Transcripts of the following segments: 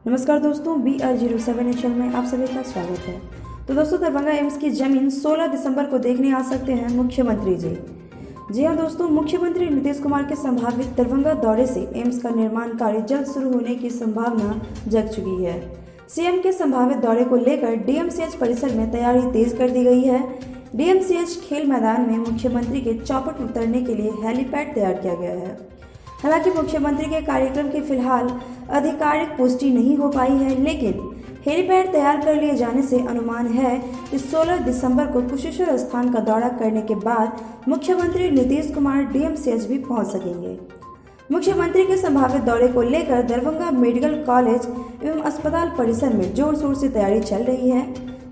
नमस्कार दोस्तों, BR07 channel में आप सभी का स्वागत है। तो दोस्तों, दरभंगा एम्स की जमीन 16 दिसंबर को देखने आ सकते हैं मुख्यमंत्री जी। जी हाँ दोस्तों, मुख्यमंत्री नीतीश कुमार के संभावित दरभंगा दौरे से एम्स का निर्माण कार्य जल्द शुरू होने की संभावना जग चुकी है। सीएम के संभावित दौरे को लेकर DMCH परिसर में तैयारी तेज कर दी गई है। DMCH खेल मैदान में मुख्यमंत्री के चौपट उतरने के लिए हेलीपैड तैयार किया गया है। हालांकि मुख्यमंत्री के कार्यक्रम की फिलहाल आधिकारिक पुष्टि नहीं हो पाई है, लेकिन हेलीपैड तैयार कर लिए जाने से अनुमान है कि 16 दिसंबर को कुशेश्वर स्थान का दौरा करने के बाद मुख्यमंत्री नीतीश कुमार DMCH भी पहुंच सकेंगे। मुख्यमंत्री के संभावित दौरे को लेकर दरभंगा मेडिकल कॉलेज एवं अस्पताल परिसर में जोर शोर से तैयारी चल रही है।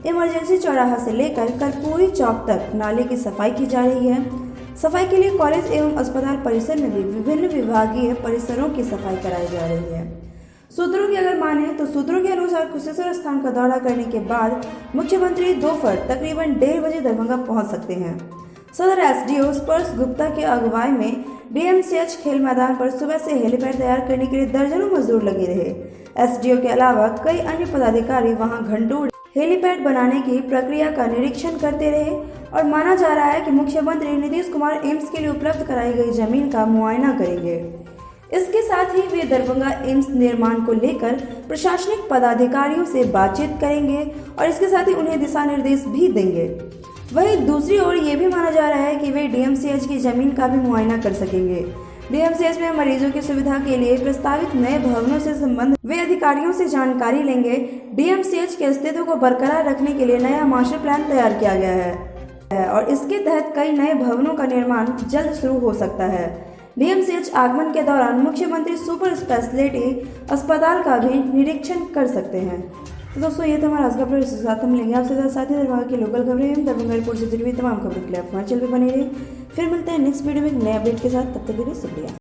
इमरजेंसी चौराहा से लेकर कर्पूरी चौक तक नाले की सफाई की जा रही है। सफाई के लिए कॉलेज एवं अस्पताल परिसर में भी विभिन्न विभागीय परिसरों की सफाई कराई जा रही है। सूत्रों की अगर माने तो सूत्रों के अनुसार कुशेश्वर स्थान का दौरा करने के बाद मुख्यमंत्री दोपहर तकरीबन 1:30 बजे दरभंगा पहुंच सकते हैं। सदर SDO स्पर्श गुप्ता के अगुवाई में DMCH खेल मैदान पर सुबह से हेलीपैड तैयार करने के लिए दर्जनों मजदूर लगे रहे। SDO के अलावा कई अन्य पदाधिकारी वहां घंटों हेलीपैड बनाने की प्रक्रिया का निरीक्षण करते रहे और माना जा रहा है कि मुख्यमंत्री नीतीश कुमार एम्स के लिए उपलब्ध कराई गई जमीन का मुआयना करेंगे। इसके साथ ही वे दरभंगा एम्स निर्माण को लेकर प्रशासनिक पदाधिकारियों से बातचीत करेंगे और इसके साथ ही उन्हें दिशा निर्देश भी देंगे। वहीं दूसरी ओर ये भी माना जा रहा है कि वे DMCH की जमीन का भी मुआयना कर सकेंगे। DMCH में मरीजों की सुविधा के लिए प्रस्तावित नए भवनों से संबंधित वे अधिकारियों से जानकारी लेंगे। DMCH के अस्तित्व को बरकरार रखने के लिए नया मास्टर प्लान तैयार किया गया है और इसके तहत कई नए भवनों का निर्माण जल्द शुरू हो सकता है। DMCH आगमन के दौरान मुख्यमंत्री सुपर स्पेशलिटी अस्पताल का भी निरीक्षण कर सकते हैं। तो दोस्तों, ये था हमारा आज का खबर। इसके साथ हम लेंगे आपसे साथ ही दरभंगा की लोकल खबरें एवं दरभंगा रिपोर्ट से जुड़ी हुई तमाम खबरों के लिए आप हमारे चैनल पर बने रहिए। फिर मिलते हैं नेक्स्ट वीडियो में एक नए अपडेट के साथ। तब तक के लिए शुक्रिया।